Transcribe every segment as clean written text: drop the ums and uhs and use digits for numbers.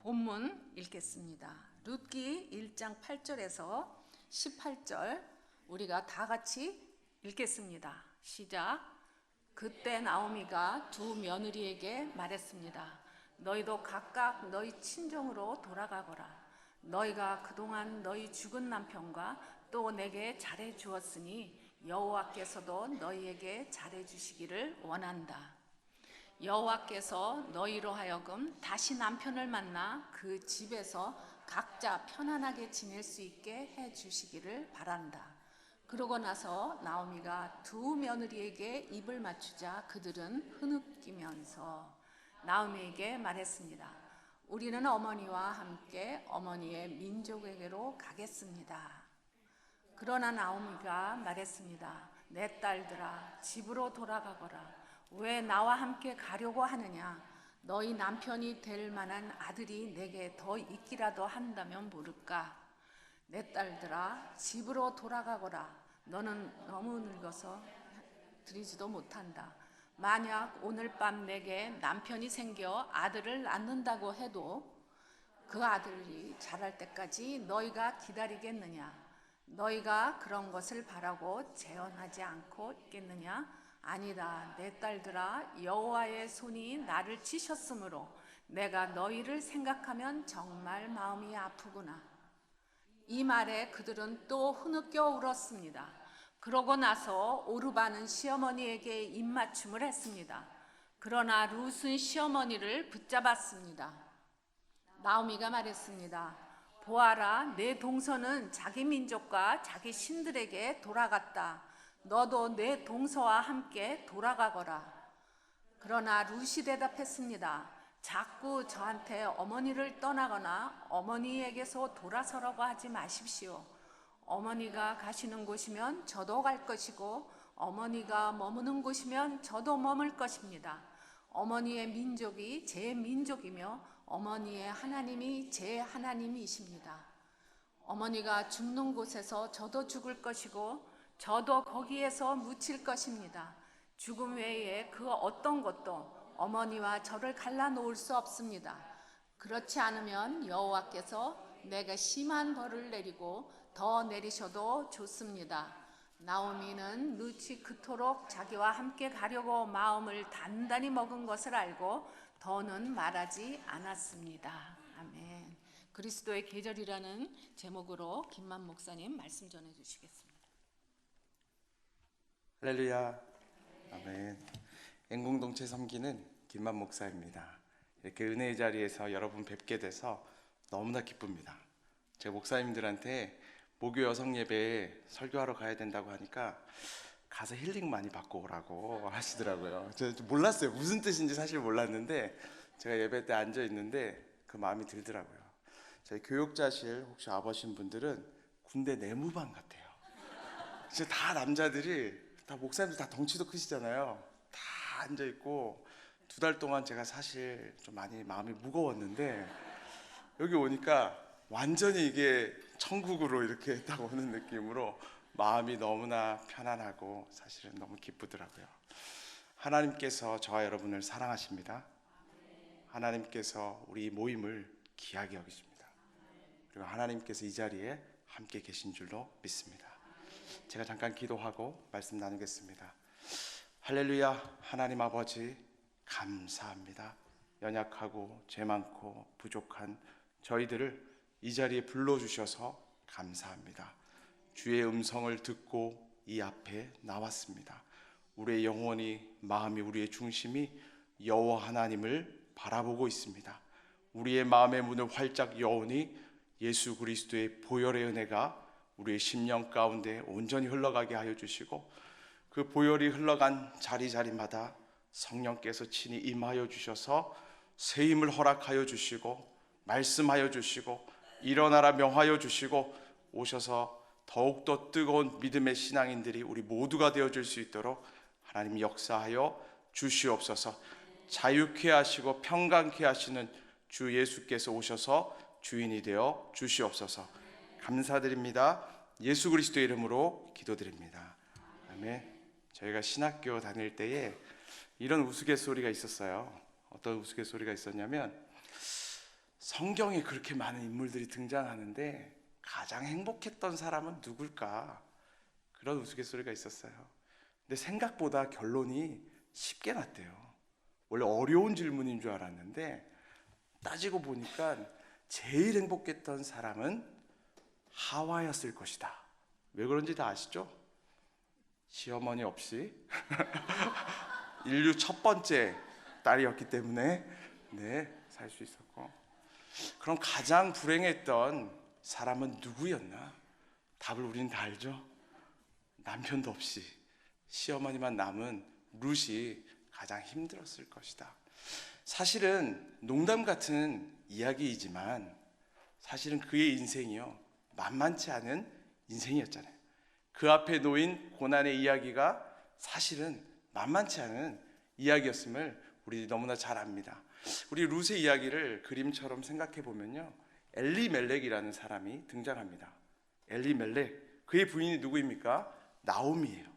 본문 읽겠습니다. 룻기 1장 8절에서 18절 우리가 다 같이 읽겠습니다. 시작. 그때 나오미가 두 며느리에게 말했습니다. 너희도 각각 너희 친정으로 돌아가거라. 너희가 그동안 너희 죽은 남편과 또 내게 잘해 주었으니 여호와께서도 너희에게 잘해 주시기를 원한다. 여호와께서 너희로 하여금 다시 남편을 만나 그 집에서 각자 편안하게 지낼 수 있게 해 주시기를 바란다. 그러고 나서 나오미가 두 며느리에게 입을 맞추자 그들은 흐느끼면서 나오미에게 말했습니다. 우리는 어머니와 함께 어머니의 민족에게로 가겠습니다. 그러나 나오미가 말했습니다. 내 딸들아, 집으로 돌아가거라. 왜 나와 함께 가려고 하느냐? 너희 남편이 될 만한 아들이 내게 더 있기라도 한다면 모를까? 내 딸들아, 집으로 돌아가거라. 너는 너무 늙어서 들이지도 못한다. 만약 오늘 밤 내게 남편이 생겨 아들을 낳는다고 해도 그 아들이 자랄 때까지 너희가 기다리겠느냐? 너희가 그런 것을 바라고 재혼하지 않고 있겠느냐? 아니다. 내 딸들아, 여호와의 손이 나를 치셨으므로 내가 너희를 생각하면 정말 마음이 아프구나. 이 말에 그들은 또 흐느껴 울었습니다. 그러고 나서 오르바는 시어머니에게 입맞춤을 했습니다. 그러나 룻은 시어머니를 붙잡았습니다. 나오미가 말했습니다. 보아라, 내 동서는 자기 민족과 자기 신들에게 돌아갔다. 너도 내 동서와 함께 돌아가거라. 그러나 룻이 대답했습니다. 자꾸 저한테 어머니를 떠나거나 어머니에게서 돌아서라고 하지 마십시오. 어머니가 가시는 곳이면 저도 갈 것이고 어머니가 머무는 곳이면 저도 머물 것입니다. 어머니의 민족이 제 민족이며 어머니의 하나님이 제 하나님이십니다. 어머니가 죽는 곳에서 저도 죽을 것이고 저도 거기에서 묻힐 것입니다. 죽음 외에 그 어떤 것도 어머니와 저를 갈라놓을 수 없습니다. 그렇지 않으면 여호와께서 내게 심한 벌을 내리고 더 내리셔도 좋습니다. 나오미는 룻이 그토록 자기와 함께 가려고 마음을 단단히 먹은 것을 알고 더는 말하지 않았습니다. 아멘. 그리스도의 계절이라는 제목으로 김만 목사님 말씀 전해 주시겠습니다. 할렐루야. 아멘. eng공동체 섬기는 김만 목사입니다. 이렇게 은혜의 자리에서 여러분 뵙게 돼서 너무나 기쁩니다. 제 목사님들한테 목요 여성 예배에 설교하러 가야 된다고 하니까 가서 힐링 많이 받고 오라고 하시더라고요. 제가 몰랐어요. 무슨 뜻인지 사실 몰랐는데 제가 예배 때 앉아 있는데 그 마음이 들더라고요. 저희 교육자실 혹시 와보신 분들은 군대 내무반 같아요. 진짜 다 남자들이 다 목사님들 다 덩치도 크시잖아요. 다 앉아 있고 2달 동안 제가 사실 좀 많이 마음이 무거웠는데 여기 오니까 완전히 이게 천국으로 이렇게 딱 오는 느낌으로 마음이 너무나 편안하고 사실은 너무 기쁘더라고요. 하나님께서 저와 여러분을 사랑하십니다. 하나님께서 우리 모임을 귀하게 여기십니다. 그리고 하나님께서 이 자리에 함께 계신 줄로 믿습니다. 제가 잠깐 기도하고 말씀 나누겠습니다. 할렐루야. 하나님 아버지 감사합니다. 연약하고 죄 많고 부족한 저희들을 이 자리에 불러주셔서 감사합니다. 주의 음성을 듣고 이 앞에 나왔습니다. 우리의 영혼이, 마음이, 우리의 중심이 여호와 하나님을 바라보고 있습니다. 우리의 마음의 문을 활짝 여오니 예수 그리스도의 보혈의 은혜가 우리의 심령 가운데 온전히 흘러가게 하여 주시고 그 보혈이 흘러간 자리자리마다 성령께서 친히 임하여 주셔서 새 힘을 허락하여 주시고 말씀하여 주시고 일어나라 명하여 주시고 오셔서 더욱더 뜨거운 믿음의 신앙인들이 우리 모두가 되어줄 수 있도록 하나님 역사하여 주시옵소서. 자유케 하시고 평강케 하시는 주 예수께서 오셔서 주인이 되어 주시옵소서. 감사드립니다. 예수 그리스도의 이름으로 기도드립니다. 아멘. 저희가 신학교 다닐 때에 이런 우스갯소리가 있었어요. 어떤 우스갯소리가 있었냐면 성경에 그렇게 많은 인물들이 등장하는데 가장 행복했던 사람은 누굴까? 그런 우스갯소리가 있었어요. 근데 생각보다 결론이 쉽게 났대요. 원래 어려운 질문인 줄 알았는데 따지고 보니까 제일 행복했던 사람은 하와였을 것이다. 왜 그런지 다 아시죠? 시어머니 없이 인류 첫 번째 딸이었기 때문에 살 수 있었고. 그럼 가장 불행했던 사람은 누구였나? 답을 우리는 다 알죠. 남편도 없이 시어머니만 남은 룻이 가장 힘들었을 것이다. 사실은 농담 같은 이야기이지만 사실은 그의 인생이요 만만치 않은 인생이었잖아요. 그 앞에 놓인 고난의 이야기가 사실은 만만치 않은 이야기였음을 우리 너무나 잘 압니다. 우리 룻의 이야기를 그림처럼 생각해 보면요, 엘리멜렉이라는 사람이 등장합니다. 엘리멜렉, 그의 부인이 누구입니까? 나오미예요.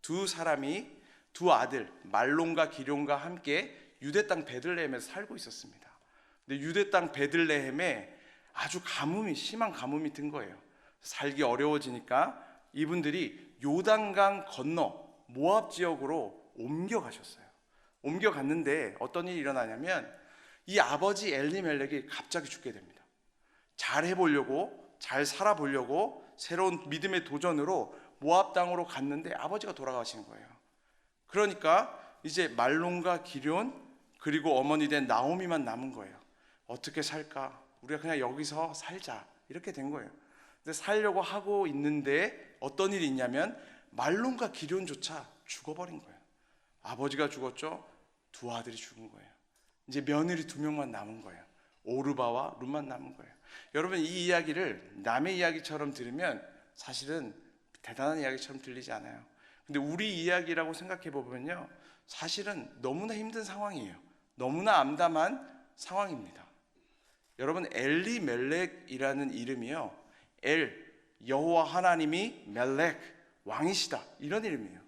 두 사람이 두 아들 말론과 기럯과 함께 유대 땅 베들레헴에서 살고 있었습니다. 근데 유대 땅 베들레헴에 아주 심한 가뭄이 든 거예요. 살기 어려워지니까 이분들이 요단강 건너 모압 지역으로 옮겨가셨어요. 옮겨갔는데 어떤 일이 일어나냐면 이 아버지 엘리멜렉이 갑자기 죽게 됩니다. 잘 해보려고, 잘 살아보려고 새로운 믿음의 도전으로 모압 땅으로 갔는데 아버지가 돌아가신 거예요. 그러니까 이제 말론과 기럯 그리고 어머니 된 나오미만 남은 거예요. 어떻게 살까? 우리가 그냥 여기서 살자 이렇게 된 거예요. 근데 살려고 하고 있는데 어떤 일이 있냐면 말론과 기럯조차 죽어버린 거예요. 아버지가 죽었죠. 두 아들이 죽은 거예요. 이제 며느리 2명만 남은 거예요. 오르바와 룻만 남은 거예요. 여러분, 이 이야기를 남의 이야기처럼 들으면 사실은 대단한 이야기처럼 들리지 않아요. 근데 우리 이야기라고 생각해 보면요, 사실은 너무나 힘든 상황이에요. 너무나 암담한 상황입니다. 여러분, 엘리멜렉이라는 이름이요, 여호와 하나님이 멜렉, 왕이시다, 이런 이름이에요.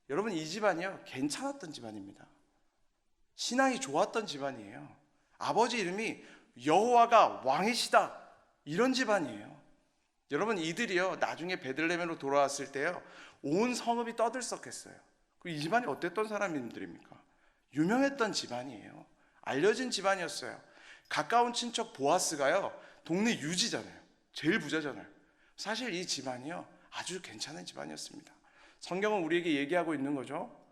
여러분, 이 집안이요 괜찮았던 집안입니다. 신앙이 좋았던 집안이에요. 아버지 이름이 여호와가 왕이시다, 이런 집안이에요. 여러분, 이들이요 나중에 베들레헴으로 돌아왔을 때요 온 성읍이 떠들썩했어요. 이 집안이 어땠던 사람들입니까? 유명했던 집안이에요. 알려진 집안이었어요. 가까운 친척 보아스가요 동네 유지잖아요. 제일 부자잖아요. 사실 이 집안이요 아주 괜찮은 집안이었습니다. 성경은 우리에게 얘기하고 있는 거죠.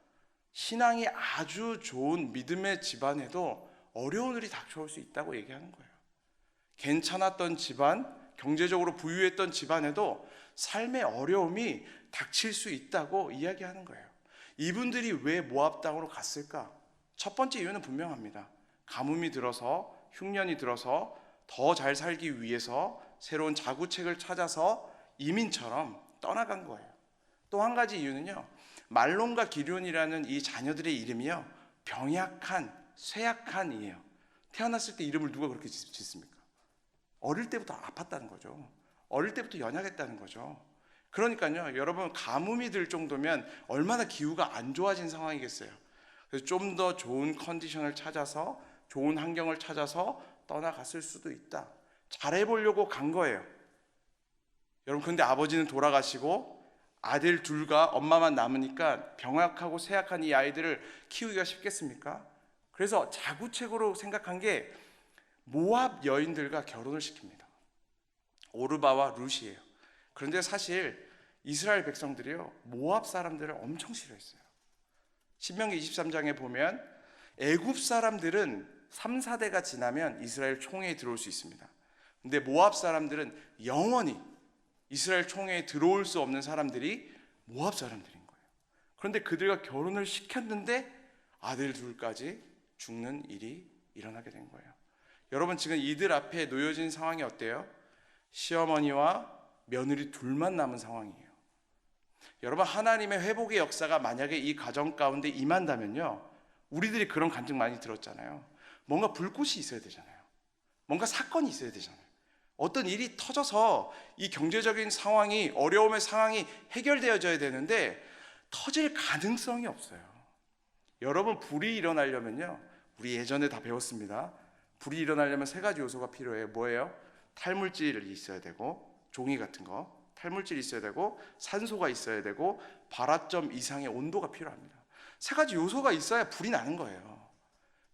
신앙이 아주 좋은 믿음의 집안에도 어려운 일이 닥쳐올 수 있다고 얘기하는 거예요. 괜찮았던 집안, 경제적으로 부유했던 집안에도 삶의 어려움이 닥칠 수 있다고 이야기하는 거예요. 이분들이 왜 모압 땅으로 갔을까? 첫 번째 이유는 분명합니다. 가뭄이 들어서, 흉년이 들어서 더 잘 살기 위해서 새로운 자구책을 찾아서 이민처럼 떠나간 거예요. 또 한 가지 이유는요, 말론과 기럯이라는 이 자녀들의 이름이요 병약한, 쇠약한이에요. 태어났을 때 이름을 누가 그렇게 짓습니까? 어릴 때부터 아팠다는 거죠. 어릴 때부터 연약했다는 거죠. 그러니까요, 여러분, 가뭄이 들 정도면 얼마나 기후가 안 좋아진 상황이겠어요. 그래서 좀 더 좋은 컨디션을 찾아서, 좋은 환경을 찾아서 떠나갔을 수도 있다. 잘해보려고 간 거예요. 여러분, 그런데 아버지는 돌아가시고 아들 둘과 엄마만 남으니까 병약하고 쇠약한 이 아이들을 키우기가 쉽겠습니까? 그래서 자구책으로 생각한 게 모압 여인들과 결혼을 시킵니다. 오르바와 룻이에요. 그런데 사실 이스라엘 백성들이요 모압 사람들을 엄청 싫어했어요. 신명기 23장에 보면 애굽 사람들은 3, 4대가 지나면 이스라엘 총회에 들어올 수 있습니다. 근데 모압 사람들은 영원히 이스라엘 총회에 들어올 수 없는 사람들이 모압 사람들인 거예요. 그런데 그들과 결혼을 시켰는데 아들 둘까지 죽는 일이 일어나게 된 거예요. 여러분, 지금 이들 앞에 놓여진 상황이 어때요? 시어머니와 며느리 둘만 남은 상황이에요. 여러분, 하나님의 회복의 역사가 만약에 이 가정 가운데 임한다면요, 우리들이 그런 간증 많이 들었잖아요. 뭔가 불꽃이 있어야 되잖아요. 뭔가 사건이 있어야 되잖아요. 어떤 일이 터져서 이 경제적인 상황이, 어려움의 상황이 해결되어져야 되는데 터질 가능성이 없어요. 여러분, 불이 일어나려면요, 우리 예전에 다 배웠습니다. 불이 일어나려면 세 가지 요소가 필요해요. 뭐예요? 탈물질이 있어야 되고, 종이 같은 거 탈물질이 있어야 되고, 산소가 있어야 되고, 발화점 이상의 온도가 필요합니다. 세 가지 요소가 있어야 불이 나는 거예요.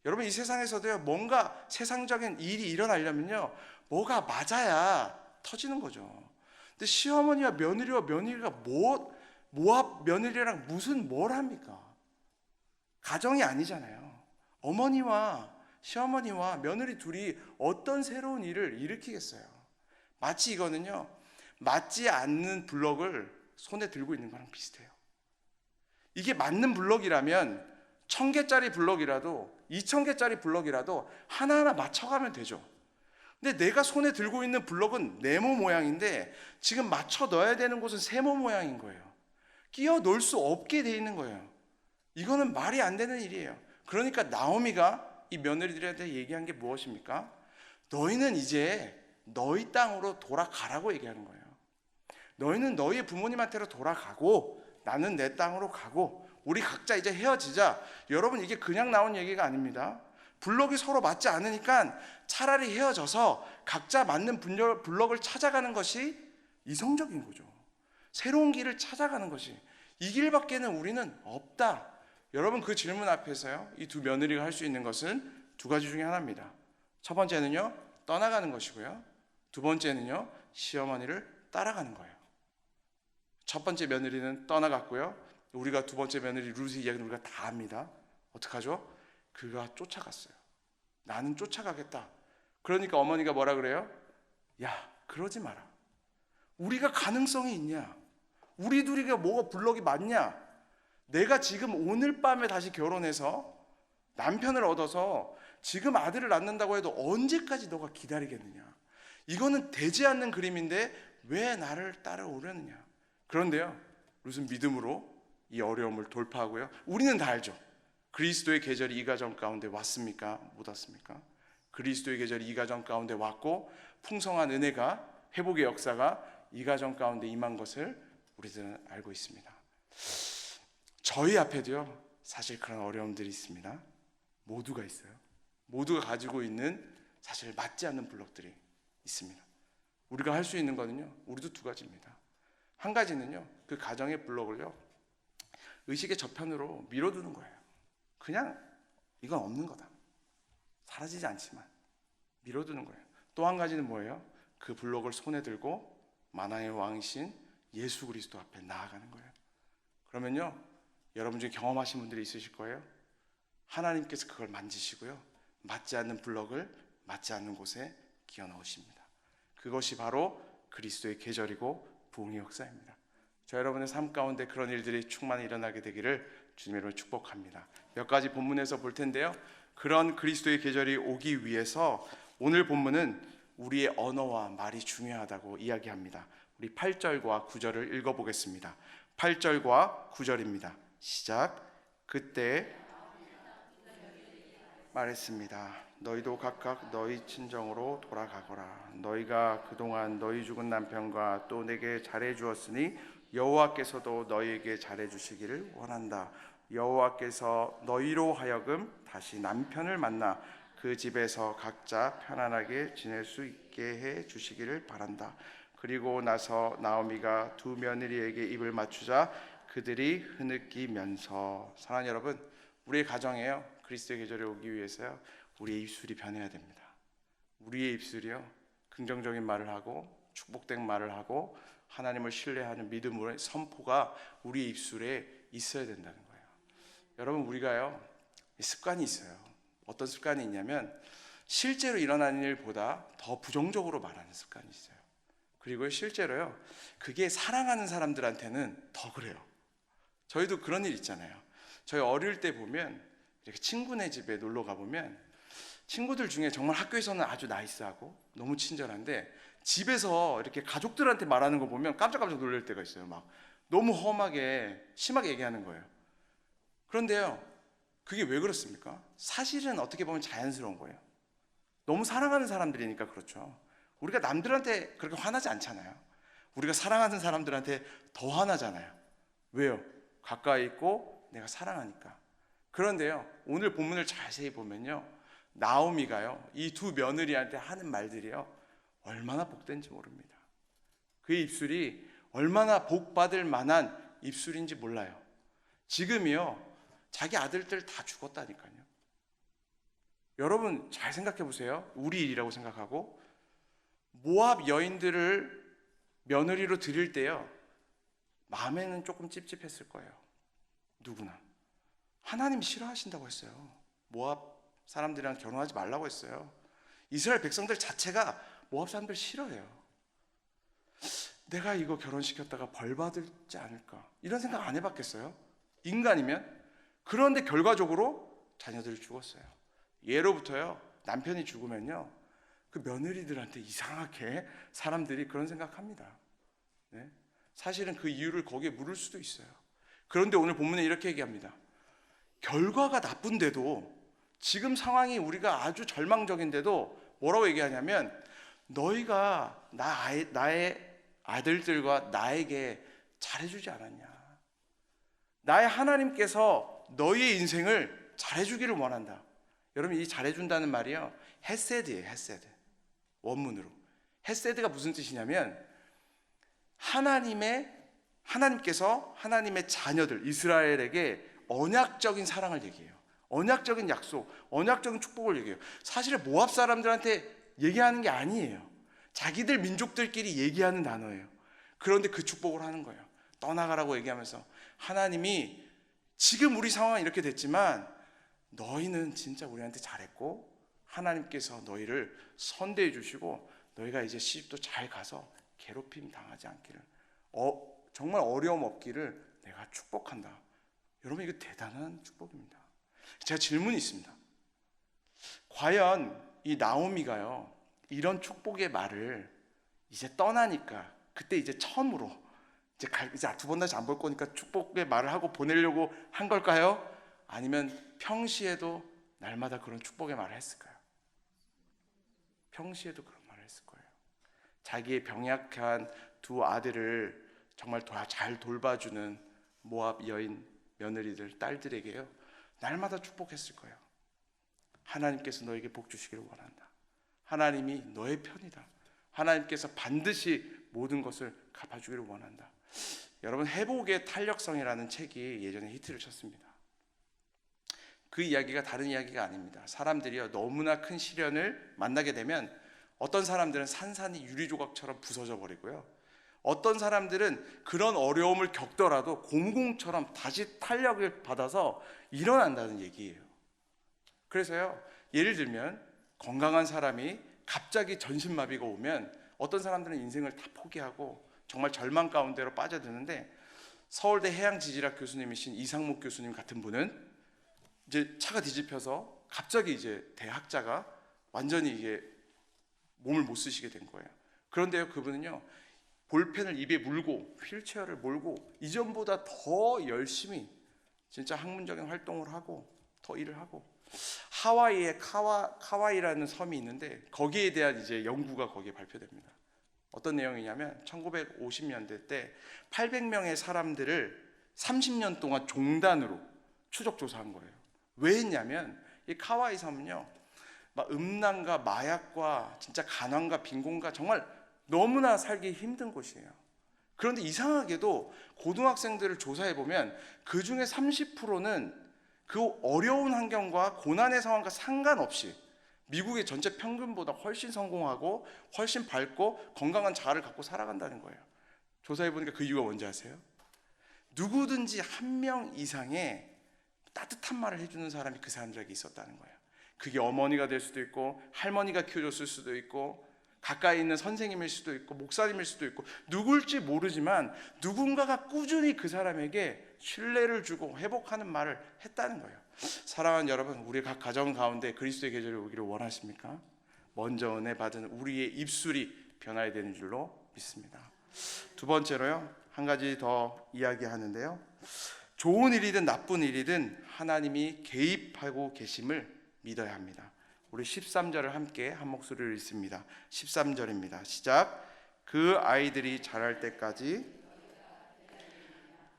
여러분, 이 세상에서도요, 뭔가 세상적인 일이 일어나려면요, 뭐가 맞아야 터지는 거죠. 근데 시어머니와 며느리가 며느리랑 무슨 뭘 합니까? 가정이 아니잖아요. 어머니와 시어머니와 며느리 둘이 어떤 새로운 일을 일으키겠어요? 마치 이거는요, 맞지 않는 블럭을 손에 들고 있는 거랑 비슷해요. 이게 맞는 블럭이라면 1000개짜리 블럭이라도 2000개짜리 블럭이라도 하나하나 맞춰가면 되죠. 근데 내가 손에 들고 있는 블럭은 네모 모양인데 지금 맞춰 넣어야 되는 곳은 세모 모양인 거예요. 끼워 넣을 수 없게 돼 있는 거예요. 이거는 말이 안 되는 일이에요. 그러니까 나오미가 이 며느리들한테 얘기한 게 무엇입니까? 너희는 이제 너희 땅으로 돌아가라고 얘기하는 거예요. 너희는 너희의 부모님한테로 돌아가고 나는 내 땅으로 가고 우리 각자 이제 헤어지자. 여러분, 이게 그냥 나온 얘기가 아닙니다. 블럭이 서로 맞지 않으니까 차라리 헤어져서 각자 맞는 블럭을 찾아가는 것이 이성적인 거죠. 새로운 길을 찾아가는 것이, 이 길밖에는 우리는 없다. 여러분, 그 질문 앞에서요, 이 두 며느리가 할 수 있는 것은 두 가지 중에 하나입니다. 첫 번째는요, 떠나가는 것이고요. 두 번째는요, 시어머니를 따라가는 거예요. 첫 번째 며느리는 떠나갔고요. 우리가 두 번째 며느리 루스 이야기는 우리가 다 압니다. 어떡하죠? 그가 쫓아갔어요. 나는 쫓아가겠다. 그러니까 어머니가 뭐라 그래요? 야, 그러지 마라. 우리가 가능성이 있냐? 우리 둘이가 뭐가 블럭이 맞냐? 내가 지금 오늘 밤에 다시 결혼해서 남편을 얻어서 지금 아들을 낳는다고 해도 언제까지 너가 기다리겠느냐? 이거는 되지 않는 그림인데 왜 나를 따라오려느냐? 그런데요, 룻은 믿음으로 이 어려움을 돌파하고요. 우리는 다 알죠. 그리스도의 계절이 이 가정 가운데 왔습니까? 못 왔습니까? 그리스도의 계절이 이 가정 가운데 왔고 풍성한 은혜가, 회복의 역사가 이 가정 가운데 임한 것을 우리들은 알고 있습니다. 저희 앞에도요, 사실 그런 어려움들이 있습니다. 모두가 있어요. 모두가 가지고 있는 사실 맞지 않는 블럭들이 있습니다. 우리가 할 수 있는 거는요, 우리도 두 가지입니다. 한 가지는요, 그 가정의 블럭을요, 의식의 저편으로 밀어두는 거예요. 그냥 이건 없는 거다. 사라지지 않지만 밀어두는 거예요. 또 한 가지는 뭐예요? 그 블럭을 손에 들고 만왕의 왕이신 예수 그리스도 앞에 나아가는 거예요. 그러면요, 여러분 중에 경험하신 분들이 있으실 거예요. 하나님께서 그걸 만지시고요, 맞지 않는 블럭을 맞지 않는 곳에 끼워 넣으십니다. 그것이 바로 그리스도의 계절이고 부흥의 역사입니다. 저 여러분의 삶 가운데 그런 일들이 충만히 일어나게 되기를 주님으로 축복합니다. 몇 가지 본문에서 볼 텐데요, 그런 그리스도의 계절이 오기 위해서 오늘 본문은 우리의 언어와 말이 중요하다고 이야기합니다. 우리 8절과 9절을 읽어보겠습니다. 8절과 9절입니다. 시작. 그때 말했습니다. 너희도 각각 너희 친정으로 돌아가거라. 너희가 그동안 너희 죽은 남편과 또 내게 잘해 주었으니 여호와께서도 너희에게 잘해 주시기를 원한다. 여호와께서 너희로 하여금 다시 남편을 만나 그 집에서 각자 편안하게 지낼 수 있게 해 주시기를 바란다. 그리고 나서 나오미가 두 며느리에게 입을 맞추자 그들이 흐느끼면서. 사랑하는 여러분, 우리의 가정에요, 그리스도의 계절에 오기 위해서요, 우리의 입술이 변해야 됩니다. 우리의 입술이요, 긍정적인 말을 하고 축복된 말을 하고 하나님을 신뢰하는 믿음의 선포가 우리의 입술에 있어야 된다는 거예요. 여러분, 우리가요, 습관이 있어요. 어떤 습관이 있냐면 실제로 일어나는 일보다 더 부정적으로 말하는 습관이 있어요. 그리고 실제로요, 그게 사랑하는 사람들한테는 더 그래요. 저희도 그런 일 있잖아요. 저희 어릴 때 보면 이렇게 친구네 집에 놀러 가보면 친구들 중에 정말 학교에서는 아주 나이스하고 너무 친절한데 집에서 이렇게 가족들한테 말하는 거 보면 깜짝깜짝 놀랄 때가 있어요. 막 너무 험하게 심하게 얘기하는 거예요. 그런데요, 그게 왜 그렇습니까? 사실은 어떻게 보면 자연스러운 거예요. 너무 사랑하는 사람들이니까 그렇죠. 우리가 남들한테 그렇게 화나지 않잖아요. 우리가 사랑하는 사람들한테 더 화나잖아요. 왜요? 가까이 있고 내가 사랑하니까. 그런데요, 오늘 본문을 자세히 보면요, 나오미가요, 이 두 며느리한테 하는 말들이요, 얼마나 복된지 모릅니다. 그의 입술이 얼마나 복받을 만한 입술인지 몰라요. 지금이요, 자기 아들들 다 죽었다니까요. 여러분 잘 생각해 보세요. 우리 일이라고 생각하고, 모압 여인들을 며느리로 드릴 때요, 마음에는 조금 찝찝했을 거예요. 누구나. 하나님이 싫어하신다고 했어요. 모압 사람들이랑 결혼하지 말라고 했어요. 이스라엘 백성들 자체가 모압 사람들 싫어해요. 내가 이거 결혼시켰다가 벌 받을지 않을까, 이런 생각 안 해봤겠어요? 인간이면. 그런데 결과적으로 자녀들이 죽었어요. 예로부터요, 남편이 죽으면요, 그 며느리들한테 이상하게 사람들이 그런 생각합니다. 네? 사실은 그 이유를 거기에 물을 수도 있어요. 그런데 오늘 본문에 이렇게 얘기합니다. 결과가 나쁜데도, 지금 상황이 우리가 아주 절망적인데도 뭐라고 얘기하냐면, 너희가 나의 아들들과 나에게 잘해주지 않았냐. 나의 하나님께서 너희의 인생을 잘해주기를 원한다. 여러분, 이 잘해준다는 말이요, 헤세드예요. 헤세드. 원문으로. 헤세드가 무슨 뜻이냐면, 하나님께서 하나님의 자녀들 이스라엘에게 언약적인 사랑을 얘기해요. 언약적인 약속, 언약적인 축복을 얘기해요. 사실은 모압 사람들한테 얘기하는 게 아니에요. 자기들 민족들끼리 얘기하는 단어예요. 그런데 그 축복을 하는 거예요. 떠나가라고 얘기하면서, 하나님이 지금 우리 상황은 이렇게 됐지만 너희는 진짜 우리한테 잘했고, 하나님께서 너희를 선대해 주시고, 너희가 이제 시집도 잘 가서 괴롭힘 당하지 않기를, 정말 어려움 없기를 내가 축복한다. 여러분, 이거 대단한 축복입니다. 제가 질문이 있습니다. 과연 이 나오미가요, 이런 축복의 말을 이제 떠나니까, 그때 이제 처음으로 이제 두 번 다시 안 볼 거니까 축복의 말을 하고 보내려고 한 걸까요? 아니면 평시에도 날마다 그런 축복의 말을 했을까요? 평시에도 그런 말을 했을 거예요. 자기의 병약한 두 아들을 정말 잘 돌봐주는 모압 여인 며느리들, 딸들에게요, 날마다 축복했을 거예요. 하나님께서 너에게 복 주시기를 원한다. 하나님이 너의 편이다. 하나님께서 반드시 모든 것을 갚아주기를 원한다. 여러분, 회복의 탄력성이라는 책이 예전에 히트를 쳤습니다. 그 이야기가 다른 이야기가 아닙니다. 사람들이요, 너무나 큰 시련을 만나게 되면 어떤 사람들은 산산이 유리조각처럼 부서져 버리고요, 어떤 사람들은 그런 어려움을 겪더라도 곰공처럼 다시 탄력을 받아서 일어난다는 얘기예요. 그래서요, 예를 들면 건강한 사람이 갑자기 전신마비가 오면 어떤 사람들은 인생을 다 포기하고 정말 절망 가운데로 빠져드는데, 서울대 해양지질학 교수님이신 이상목 교수님 같은 분은 이제 차가 뒤집혀서 갑자기 이제 대학자가 완전히 이게 몸을 못 쓰시게 된 거예요. 그런데요, 그분은요, 볼펜을 입에 물고 휠체어를 몰고 이전보다 더 열심히 진짜 학문적인 활동을 하고 더 일을 하고, 하와이에 카와이라는 섬이 있는데 거기에 대한 이제 연구가 거기에 발표됩니다. 어떤 내용이냐면, 1950년대 때 800명의 사람들을 30년 동안 종단으로 추적 조사한 거예요. 왜 했냐면, 이 카와이 섬은요, 막 음란과 마약과 진짜 가난과 빈곤과 정말 너무나 살기 힘든 곳이에요. 그런데 이상하게도 고등학생들을 조사해 보면 그 중에 30%는 그 어려운 환경과 고난의 상황과 상관없이 미국의 전체 평균보다 훨씬 성공하고 훨씬 밝고 건강한 자아를 갖고 살아간다는 거예요. 조사해 보니까 그 이유가 뭔지 아세요? 누구든지 한 명 이상의 따뜻한 말을 해주는 사람이 그 사람들에게 있었다는 거예요. 그게 어머니가 될 수도 있고, 할머니가 키워줬을 수도 있고, 가까이 있는 선생님일 수도 있고, 목사님일 수도 있고, 누굴지 모르지만 누군가가 꾸준히 그 사람에게 신뢰를 주고 회복하는 말을 했다는 거예요. 사랑하는 여러분, 우리 각 가정 가운데 그리스도의 계절이 오기를 원하십니까? 먼저 은혜 받은 우리의 입술이 변화해야 되는 줄로 믿습니다. 두 번째로요, 한 가지 더 이야기하는데요, 좋은 일이든 나쁜 일이든 하나님이 개입하고 계심을 믿어야 합니다. 우리 13절을 함께 한 목소리로 읽습니다. 13절입니다. 시작. 그 아이들이 자랄 때까지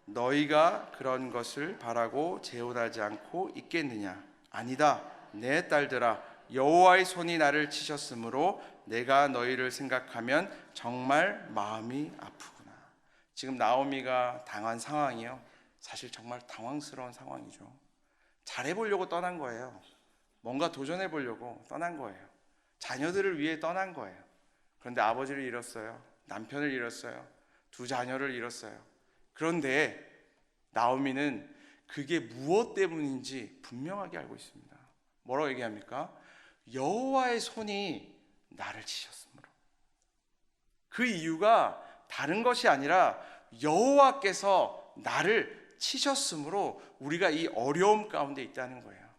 너희가 그런 것을 바라고 재혼하지 않고 있겠느냐? 아니다, 내 딸들아, 여호와의 손이 나를 치셨으므로 내가 너희를 생각하면 정말 마음이 아프구나. 지금 나오미가 당한 상황이요, 사실 정말 당황스러운 상황이죠. 잘해보려고 떠난 거예요. 뭔가 도전해보려고 떠난 거예요. 자녀들을 위해 떠난 거예요. 그런데 아버지를 잃었어요. 남편을 잃었어요. 두 자녀를 잃었어요. 그런데 나오미는 그게 무엇 때문인지 분명하게 알고 있습니다. 뭐라고 얘기합니까? 여호와의 손이 나를 치셨으므로. 그 이유가 다른 것이 아니라 여호와께서 나를 치셨으므로 우리가 이 어려움 가운데 있다는 거예요.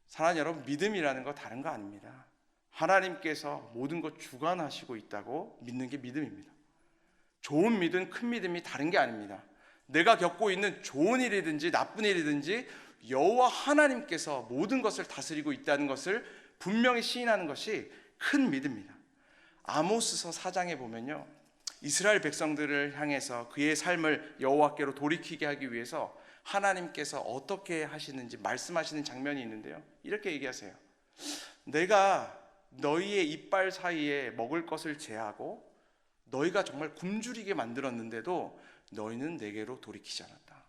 사랑하는 여러분, 믿음이라는 거 다른 거 아닙니다. 하나님께서 모든 것 주관하시고 있다고 믿는 게 믿음입니다. 좋은 믿음, 큰 믿음이 다른 게 아닙니다. 내가 겪고 있는 좋은 일이든지 나쁜 일이든지 여호와 하나님께서 모든 것을 다스리고 있다는 것을 분명히 시인하는 것이 큰 믿음입니다. 아모스서 4장에 보면요, 이스라엘 백성들을 향해서 그의 삶을 여호와께로 돌이키게 하기 위해서 하나님께서 어떻게 하시는지 말씀하시는 장면이 있는데요, 이렇게 얘기하세요. 내가 너희의 이빨 사이에 먹을 것을 제하고 너희가 정말 굶주리게 만들었는데도 너희는 내게로 돌이키지 않았다.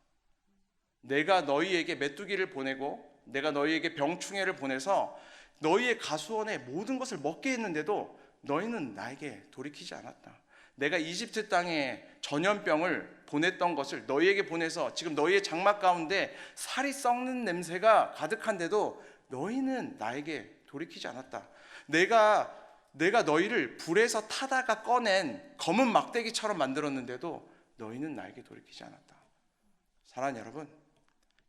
내가 너희에게 메뚜기를 보내고 내가 너희에게 병충해를 보내서 너희의 가수원에 모든 것을 먹게 했는데도 너희는 나에게 돌이키지 않았다. 내가 이집트 땅에 전염병을 보냈던 것을 너희에게 보내서 지금 너희의 장막 가운데 살이 썩는 냄새가 가득한데도 너희는 나에게 돌이키지 않았다. 내가 너희를 불에서 타다가 꺼낸 검은 막대기처럼 만들었는데도 너희는 나에게 돌이키지 않았다. 사랑하는 여러분,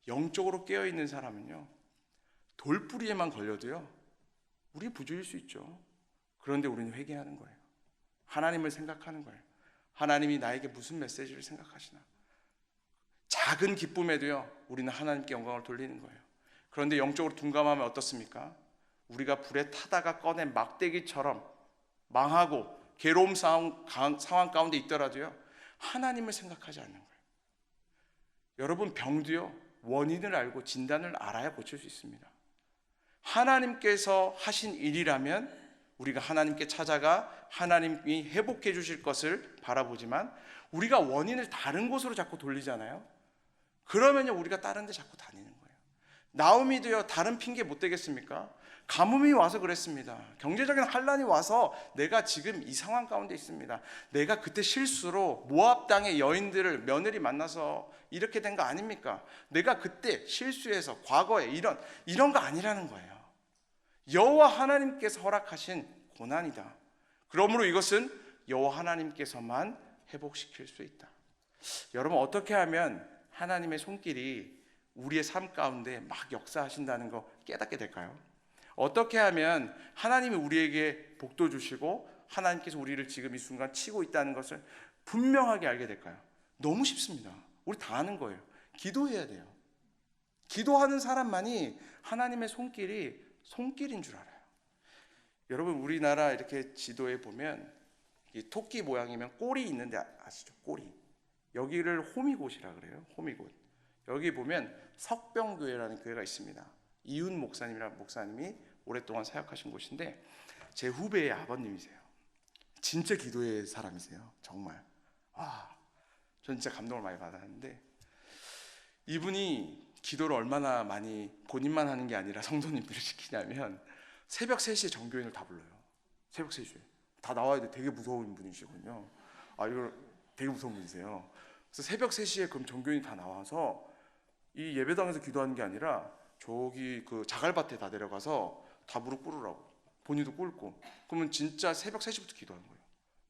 영적으로 깨어있는 사람은요, 돌뿌리에만 걸려도요, 우리 부주일 수 있죠. 그런데 우리는 회개하는 거예요. 하나님을 생각하는 거예요. 하나님이 나에게 무슨 메시지를 생각하시나. 작은 기쁨에도요, 우리는 하나님께 영광을 돌리는 거예요. 그런데 영적으로 둔감하면 어떻습니까? 우리가 불에 타다가 꺼낸 막대기처럼 망하고 괴로움 상황 가운데 있더라도요, 하나님을 생각하지 않는 거예요. 여러분, 병도요, 원인을 알고 진단을 알아야 고칠 수 있습니다. 하나님께서 하신 일이라면 우리가 하나님께 찾아가 하나님이 회복해 주실 것을 바라보지만 우리가 원인을 다른 곳으로 자꾸 돌리잖아요. 그러면요, 우리가 다른 데 자꾸 다니는 거예요. 나오미도요, 다른 핑계 못 대겠습니까? 가뭄이 와서 그랬습니다. 경제적인 환란이 와서 내가 지금 이 상황 가운데 있습니다. 내가 그때 실수로 모압 땅의 여인들을 며느리 만나서 이렇게 된 거 아닙니까? 내가 그때 실수해서 과거에 이런 거 아니라는 거예요. 여호와 하나님께서 허락하신 고난이다. 그러므로 이것은 여호와 하나님께서만 회복시킬 수 있다. 여러분, 어떻게 하면 하나님의 손길이 우리의 삶 가운데 막 역사하신다는 거 깨닫게 될까요? 어떻게 하면 하나님이 우리에게 복도 주시고 하나님께서 우리를 지금 이 순간 치고 있다는 것을 분명하게 알게 될까요? 너무 쉽습니다. 우리 다 아는 거예요. 기도해야 돼요. 기도하는 사람만이 하나님의 손길인 줄 알아요. 여러분, 우리나라 이렇게 지도에 보면 이 토끼 모양이면 꼴이 있는데 아시죠? 꼬리. 여기를 호미곶이라 그래요. 호미곶. 여기 보면 석병교회라는 교회가 있습니다. 이윤 목사님이라는 목사님이 오랫동안 사역하신 곳인데 제 후배의 아버님이세요. 진짜 기도의 사람이세요. 정말. 전 진짜 감동을 많이 받았는데, 이분이 기도를 얼마나 많이 본인만 하는 게 아니라 성도님들을 시키냐면 새벽 3시에 정교인을 다 불러요. 새벽 3시에 다 나와야 돼. 되게 무서운 분이시거든요. 이거 되게 무서운 분이세요. 그래서 새벽 3시에 그럼 정교인이 다 나와서 이 예배당에서 기도하는 게 아니라 저기 그 자갈밭에 다 내려가서 다 무릎 꿇으라고, 본인도 꿇고, 그러면 진짜 새벽 3시부터 기도하는 거예요.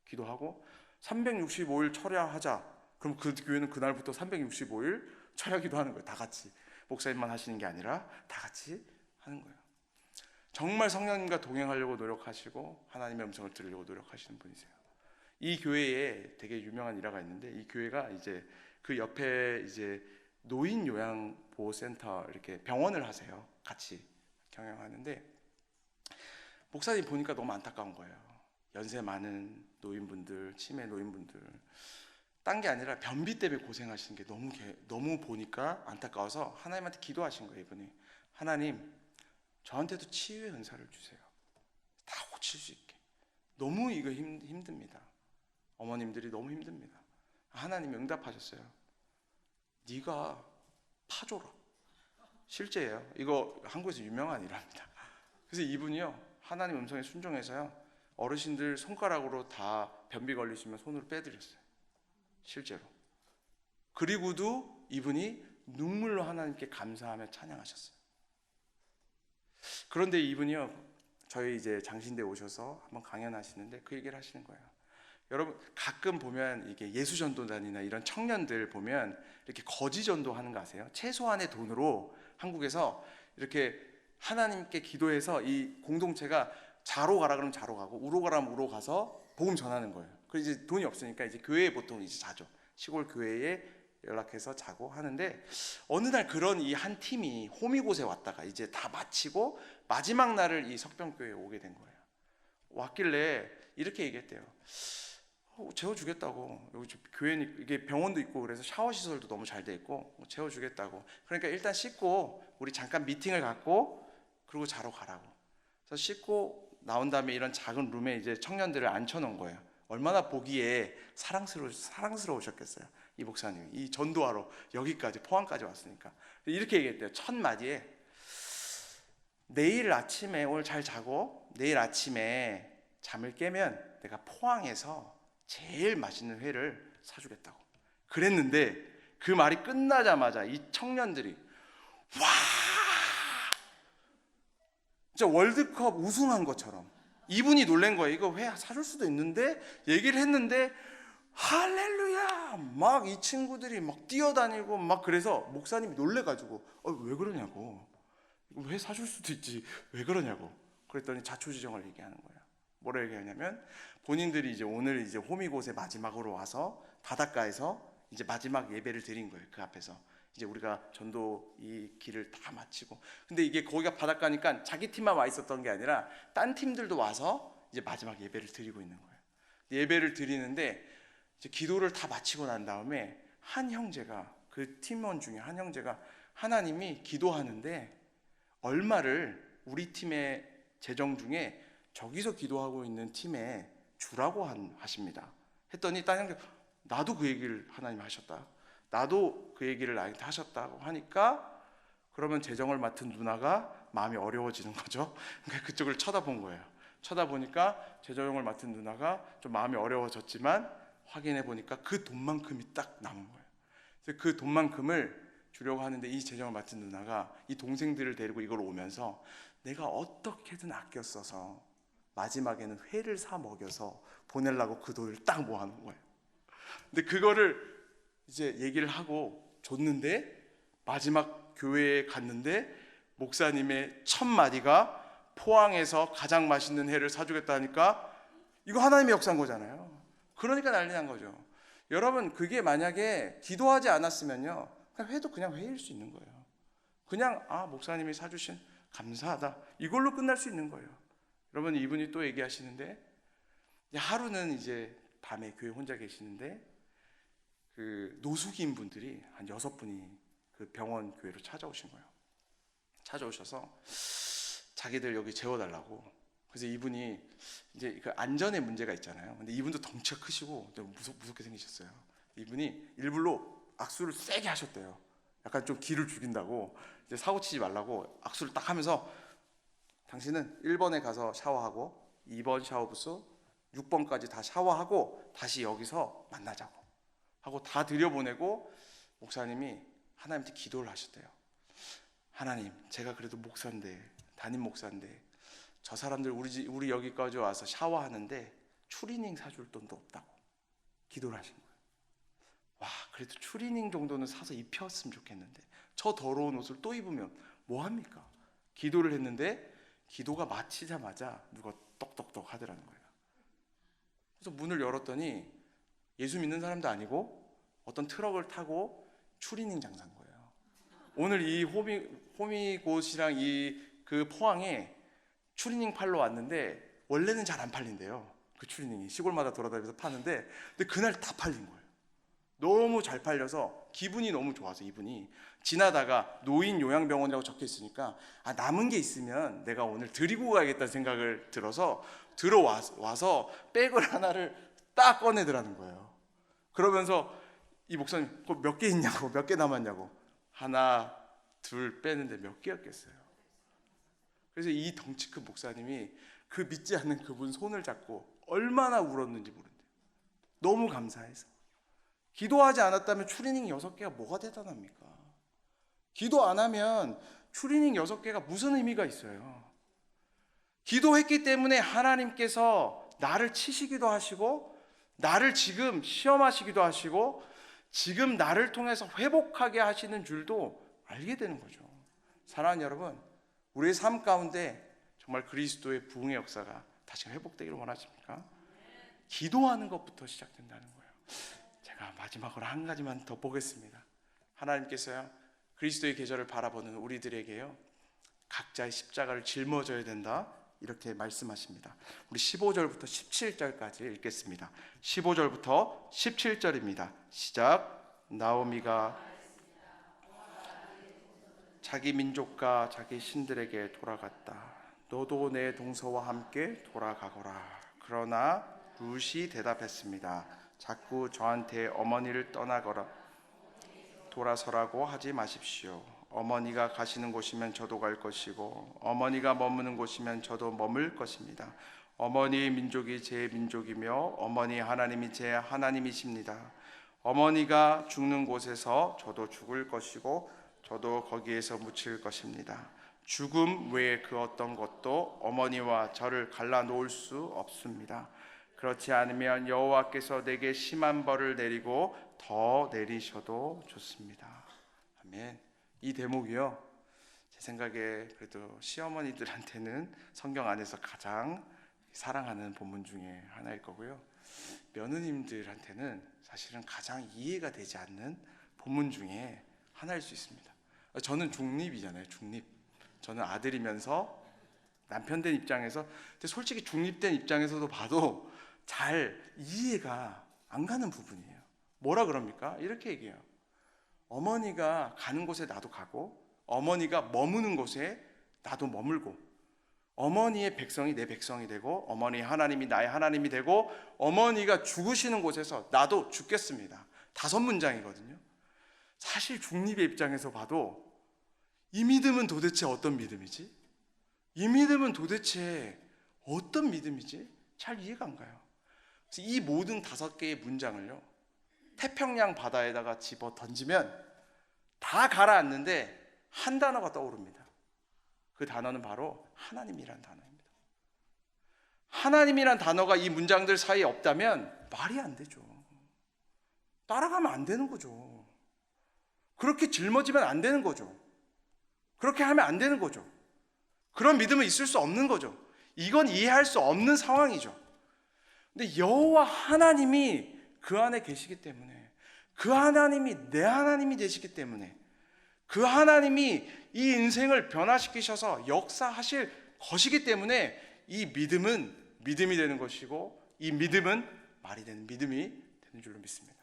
기도하고 365일 철야하자. 그럼 그 교회는 그날부터 365일 철야 기도하는 거예요. 다 같이. 목사님만 하시는 게 아니라 다 같이 하는 거예요. 정말 성령님과 동행하려고 노력하시고 하나님의 음성을 들으려고 노력하시는 분이세요. 이 교회에 되게 유명한 일화가 있는데, 이 교회가 이제 그 옆에 이제 노인 요양 보호센터 이렇게 병원을 하세요. 같이 경영하는데, 목사님 보니까 너무 안타까운 거예요. 연세 많은 노인분들, 치매 노인분들, 딴 게 아니라 변비 때문에 고생하시는 게 너무 보니까 안타까워서 하나님한테 기도하신 거예요. 이분이, 하나님, 저한테도 치유의 은사를 주세요. 다 고칠 수 있게. 너무 이거 힘듭니다. 어머님들이 너무 힘듭니다. 하나님이 응답하셨어요. 네가 파줘라. 실제예요. 이거 한국에서 유명한 일합니다. 그래서 이분이요, 하나님 음성에 순종해서요, 어르신들 손가락으로 다 변비 걸리시면 손으로 빼드렸어요. 실제로. 그리고도 이분이 눈물로 하나님께 감사하며 찬양하셨어요. 그런데 이분이요, 저희 이제 장신대 오셔서 한번 강연하시는데 그 얘기를 하시는 거예요. 여러분, 가끔 보면 이게 예수전도단이나 이런 청년들 보면 이렇게 거지 전도하는 거 아세요? 최소한의 돈으로 한국에서 이렇게 하나님께 기도해서 이 공동체가 자로 가라 그러면 자로 가고 우로 가라면 우로 가서 복음 전하는 거예요. 그래서 이제 돈이 없으니까 이제 교회에 보통 이제 자죠. 시골 교회에 연락해서 자고 하는데, 어느 날 그런 이 한 팀이 호미곶에 왔다가 이제 다 마치고 마지막 날을 이 석병교회에 오게 된 거예요. 왔길래 이렇게 얘기했대요. 재워주겠다고. 여기 교회니 이게 병원도 있고 그래서 샤워 시설도 너무 잘 돼 있고 재워주겠다고. 그러니까 일단 씻고 우리 잠깐 미팅을 갖고 그리고 자러 가라고. 그래서 씻고 나온 다음에 이런 작은 룸에 이제 청년들을 앉혀놓은 거예요. 얼마나 보기에 사랑스러우셨겠어요. 이 목사님이 이 전도하러 여기까지 포항까지 왔으니까. 이렇게 얘기했대요. 첫 마디에, 내일 아침에, 오늘 잘 자고 내일 아침에 잠을 깨면 내가 포항에서 제일 맛있는 회를 사주겠다고 그랬는데, 그 말이 끝나자마자 이 청년들이 와, 진짜 월드컵 우승한 것처럼 이분이 놀란 거예요. 이거 회 사줄 수도 있는데 얘기를 했는데 할렐루야 막 이 친구들이 막 뛰어다니고 막, 그래서 목사님이 놀래가지고 왜 그러냐고, 회 사줄 수도 있지 왜 그러냐고 그랬더니 자초지종을 얘기하는 거예요. 뭐라 얘기하냐면, 본인들이 이제 오늘 이제 호미곶에 마지막으로 와서 바닷가에서 이제 마지막 예배를 드린 거예요. 그 앞에서 이제 우리가 전도 이 길을 다 마치고, 근데 이게 거기가 바닷가니까 자기 팀만 와 있었던 게 아니라 딴 팀들도 와서 이제 마지막 예배를 드리고 있는 거예요. 예배를 드리는데 이제 기도를 다 마치고 난 다음에 한 형제가, 그 팀원 중에 한 형제가 하나님이 기도하는데 얼마를 우리 팀의 재정 중에 저기서 기도하고 있는 팀에 주라고 하십니다. 했더니 딴 형제, 나도 그 얘기를 하나님 하셨다, 나도 그 얘기를 나한테 하셨다고 하니까, 그러면 재정을 맡은 누나가 마음이 어려워지는 거죠. 그러니까 그쪽을 쳐다본 거예요. 쳐다보니까 재정을 맡은 누나가 좀 마음이 어려워졌지만 확인해 보니까 그 돈만큼이 딱 남은 거예요. 그래서 그 돈만큼을 주려고 하는데 이 재정을 맡은 누나가 이 동생들을 데리고 이걸 오면서 내가 어떻게든 아껴 써서 마지막에는 회를 사 먹여서 보내려고 그 돈을 딱 모아놓은 거예요. 근데 그거를 이제 얘기를 하고 줬는데, 마지막 교회에 갔는데 목사님의 첫 마디가 포항에서 가장 맛있는 회를 사주겠다니까, 이거 하나님의 역사인 거잖아요. 그러니까 난리 난 거죠. 여러분, 그게 만약에 기도하지 않았으면요, 그냥 회도 그냥 회일 수 있는 거예요. 그냥 목사님이 사주신 감사하다, 이걸로 끝날 수 있는 거예요. 여러분, 이분이 또 얘기하시는데, 하루는 이제 밤에 교회 혼자 계시는데 그 노숙인 분들이 한 6분이 그 병원 교회로 찾아오신 거예요. 찾아오셔서 자기들 여기 재워달라고. 그래서 이분이 이제 그 안전에 문제가 있잖아요. 근데 이분도 덩치가 크시고 무섭게 생기셨어요. 이분이 일부러 악수를 세게 하셨대요. 약간 좀 기를 죽인다고, 이제 사고 치지 말라고 악수를 딱 하면서, 당신은 1번에 가서 샤워하고 2번 샤워부스 6번까지 다 샤워하고 다시 여기서 만나자고 하고 다 들여보내고, 목사님이 하나님한테 기도를 하셨대요. 하나님, 제가 그래도 목사인데, 담임 목사인데 저 사람들 우리 여기까지 와서 샤워하는데 추리닝 사줄 돈도 없다고 기도를 하신 거예요. 와, 그래도 추리닝 정도는 사서 입혔으면 좋겠는데 저 더러운 옷을 또 입으면 뭐합니까? 기도를 했는데 기도가 마치자마자 누가 똑똑똑 하더라는 거예요. 그래서 문을 열었더니 예수 믿는 사람도 아니고 어떤 트럭을 타고 추리닝 장사인 거예요. 오늘 이 호미곶이랑 그 포항에 추리닝 팔러 왔는데 원래는 잘 안 팔린대요. 그 추리닝이 시골마다 돌아다니면서 파는데, 근데 그날 다 팔린 거예요. 너무 잘 팔려서 기분이 너무 좋아서 이분이 지나다가 노인 요양병원이라고 적혀 있으니까 남은 게 있으면 내가 오늘 드리고 가야겠다는 생각을 들어서 들어와서 백을 하나를 딱 꺼내더라는 거예요. 그러면서 이 목사님 몇 개 있냐고, 몇 개 남았냐고. 하나 둘 빼는데 몇 개였겠어요. 그래서 이 덩치 큰 목사님이 그 믿지 않는 그분 손을 잡고 얼마나 울었는지 모른대요. 너무 감사해서. 기도하지 않았다면 추리닝 6개가 뭐가 대단합니까? 기도 안 하면 추리닝 6개가 무슨 의미가 있어요? 기도했기 때문에 하나님께서 나를 치시기도 하시고, 나를 지금 시험하시기도 하시고, 지금 나를 통해서 회복하게 하시는 줄도 알게 되는 거죠. 사랑하는 여러분, 우리의 삶 가운데 정말 그리스도의 부흥의 역사가 다시 회복되기를 원하십니까? 기도하는 것부터 시작된다는 거예요. 제가 마지막으로 한 가지만 더 보겠습니다. 하나님께서요, 그리스도의 계절을 바라보는 우리들에게요, 각자의 십자가를 짊어져야 된다, 이렇게 말씀하십니다. 우리 15절부터 17절까지 읽겠습니다. 15절부터 17절입니다. 시작. 나오미가 자기 민족과 자기 신들에게 돌아갔다. 너도 내 동서와 함께 돌아가거라. 그러나 룻이 대답했습니다. 자꾸 저한테 어머니를 떠나거라 돌아서라고 하지 마십시오. 어머니가 가시는 곳이면 저도 갈 것이고, 어머니가 머무는 곳이면 저도 머물 것입니다. 어머니의 민족이 제 민족이며 어머니 하나님이 제 하나님이십니다. 어머니가 죽는 곳에서 저도 죽을 것이고 저도 거기에서 묻힐 것입니다. 죽음 외에 그 어떤 것도 어머니와 저를 갈라놓을 수 없습니다. 그렇지 않으면 여호와께서 내게 심한 벌을 내리고 더 내리셔도 좋습니다. 아멘. 이 대목이요, 제 생각에 그래도 시어머니들한테는 성경 안에서 가장 사랑하는 본문 중에 하나일 거고요, 며느님들한테는 사실은 가장 이해가 되지 않는 본문 중에 하나일 수 있습니다. 저는 중립이잖아요. 중립. 저는 아들이면서 남편 된 입장에서, 근데 솔직히 중립된 입장에서도 봐도 잘 이해가 안 가는 부분이에요. 뭐라 그럽니까? 이렇게 얘기해요. 어머니가 가는 곳에 나도 가고, 어머니가 머무는 곳에 나도 머물고, 어머니의 백성이 내 백성이 되고, 어머니 하나님이 나의 하나님이 되고, 어머니가 죽으시는 곳에서 나도 죽겠습니다. 5문장이거든요. 사실 중립의 입장에서 봐도 이 믿음은 도대체 어떤 믿음이지? 이 믿음은 도대체 어떤 믿음이지? 잘 이해가 안 가요. 그래서 이 모든 5개의 문장을요, 태평양 바다에다가 집어 던지면 다 가라앉는데 한 단어가 떠오릅니다. 그 단어는 바로 하나님이란 단어입니다. 하나님이란 단어가 이 문장들 사이에 없다면 말이 안 되죠. 따라가면 안 되는 거죠. 그렇게 짊어지면 안 되는 거죠. 그렇게 하면 안 되는 거죠. 그런 믿음은 있을 수 없는 거죠. 이건 이해할 수 없는 상황이죠. 근데 여호와 하나님이 그 안에 계시기 때문에, 그 하나님이 내 하나님이 되시기 때문에, 그 하나님이 이 인생을 변화시키셔서 역사하실 것이기 때문에 이 믿음은 믿음이 되는 것이고, 이 믿음은 말이 되는 믿음이 되는 줄로 믿습니다.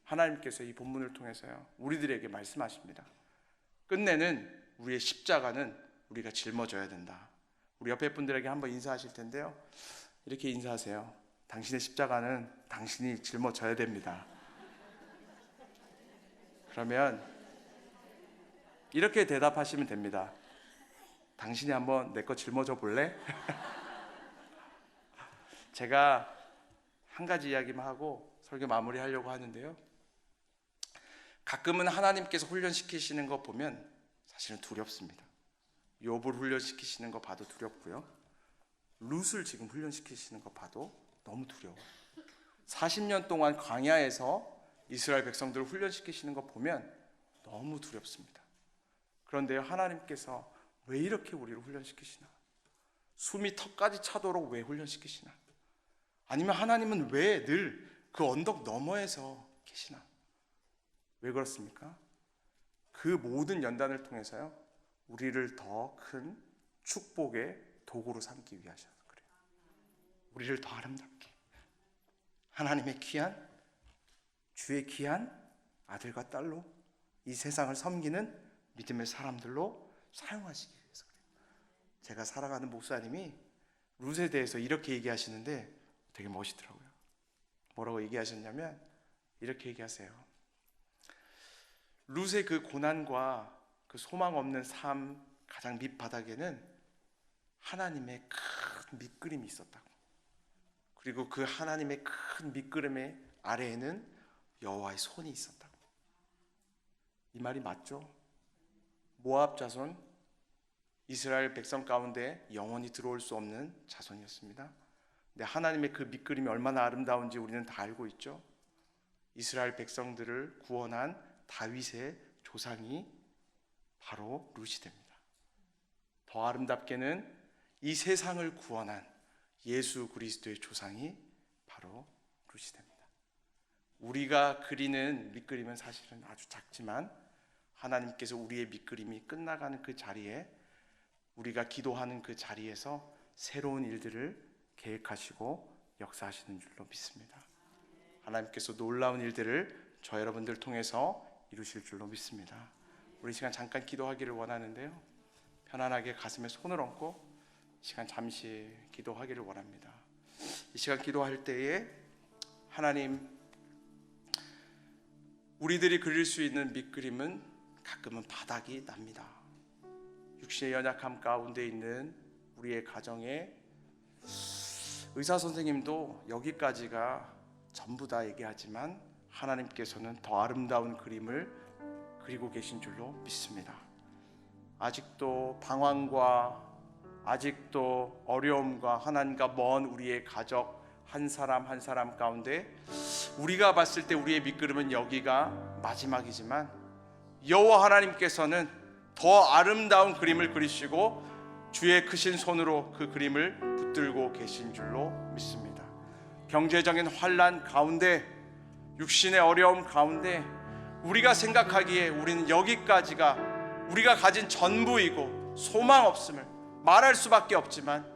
하나님께서 이 본문을 통해서요, 우리들에게 말씀하십니다. 끝내는 우리의 십자가는 우리가 짊어져야 된다. 우리 옆에 분들에게 한번 인사하실 텐데요, 이렇게 인사하세요. 당신의 십자가는 당신이 짊어져야 됩니다. 그러면 이렇게 대답하시면 됩니다. 당신이 한번 내 거 짊어져 볼래? 제가 한 가지 이야기만 하고 설교 마무리하려고 하는데요, 가끔은 하나님께서 훈련시키시는 거 보면 사실은 두렵습니다. 욥을 훈련시키시는 거 봐도 두렵고요, 룻을 지금 훈련시키시는 거 봐도 너무 두려워요. 40년 동안 광야에서 이스라엘 백성들을 훈련시키시는 거 보면 너무 두렵습니다. 그런데 하나님께서 왜 이렇게 우리를 훈련시키시나? 숨이 턱까지 차도록 왜 훈련시키시나? 아니면 하나님은 왜 늘 그 언덕 너머에서 계시나? 왜 그렇습니까? 그 모든 연단을 통해서요, 우리를 더 큰 축복의 도구로 삼기 위하셔서 그래요. 우리를 더 아름답게, 하나님의 귀한 주의 귀한 아들과 딸로 이 세상을 섬기는 믿음의 사람들로 사용하시기 위해서 그래요. 제가 살아가는 목사님이 룻에 대해서 이렇게 얘기하시는데 되게 멋있더라고요. 뭐라고 얘기하셨냐면 이렇게 얘기하세요. 룻의 그 고난과 그 소망 없는 삶 가장 밑바닥에는 하나님의 큰 밑그림이 있었다고. 그리고 그 하나님의 큰 밑그림의 아래에는 여호와의 손이 있었다고. 이 말이 맞죠? 모압 자손, 이스라엘 백성 가운데 영원히 들어올 수 없는 자손이었습니다. 근데 하나님의 그 밑그림이 얼마나 아름다운지 우리는 다 알고 있죠. 이스라엘 백성들을 구원한 다윗의 조상이 바로 룻이 됩니다. 더 아름답게는 이 세상을 구원한 예수 그리스도의 조상이 바로 룻이 됩니다. 우리가 그리는 밑그림은 사실은 아주 작지만 하나님께서 우리의 밑그림이 끝나가는 그 자리에, 우리가 기도하는 그 자리에서 새로운 일들을 계획하시고 역사하시는 줄로 믿습니다. 하나님께서 놀라운 일들을 저 여러분들 통해서 이루실 줄로 믿습니다. 우리 시간 잠깐 기도하기를 원하는데요, 편안하게 가슴에 손을 얹고 시간 잠시 기도하기를 원합니다. 이 시간 기도할 때에 하나님, 우리들이 그릴 수 있는 밑그림은 가끔은 바닥이 납니다. 육신의 연약함 가운데 있는 우리의 가정에 의사 선생님도 여기까지가 전부 다 얘기하지만 하나님께서는 더 아름다운 그림을 그리고 계신 줄로 믿습니다. 아직도 방황과 아직도 어려움과 하나님과 먼 우리의 가족 한 사람 한 사람 가운데 우리가 봤을 때 우리의 밑그림은 여기가 마지막이지만 여호와 하나님께서는 더 아름다운 그림을 그리시고 주의 크신 손으로 그 그림을 붙들고 계신 줄로 믿습니다. 경제적인 환난 가운데, 육신의 어려움 가운데 우리가 생각하기에 우리는 여기까지가 우리가 가진 전부이고 소망 없음을 말할 수밖에 없지만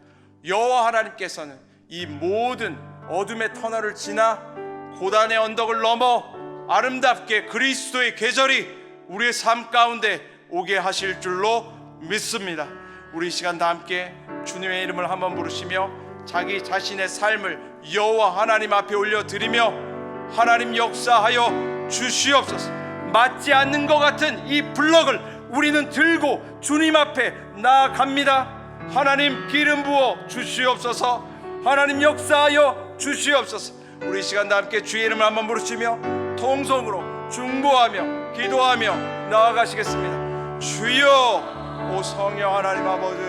여호와 하나님께서는 이 모든 어둠의 터널을 지나 고단의 언덕을 넘어 아름답게 그리스도의 계절이 우리의 삶 가운데 오게 하실 줄로 믿습니다. 우리 이 시간 다 함께 주님의 이름을 한번 부르시며 자기 자신의 삶을 여호와 하나님 앞에 올려드리며 하나님 역사하여 주시옵소서. 맞지 않는 것 같은 이 블럭을 우리는 들고 주님 앞에 나아갑니다. 하나님 기름 부어 주시옵소서. 하나님 역사하여 주시옵소서. 우리 이 시간 다 함께 주의 이름을 한번 부르시며 통성으로 중보하며 기도하며 나아가시겠습니다. 주여, 오 성령 하나님 아버지,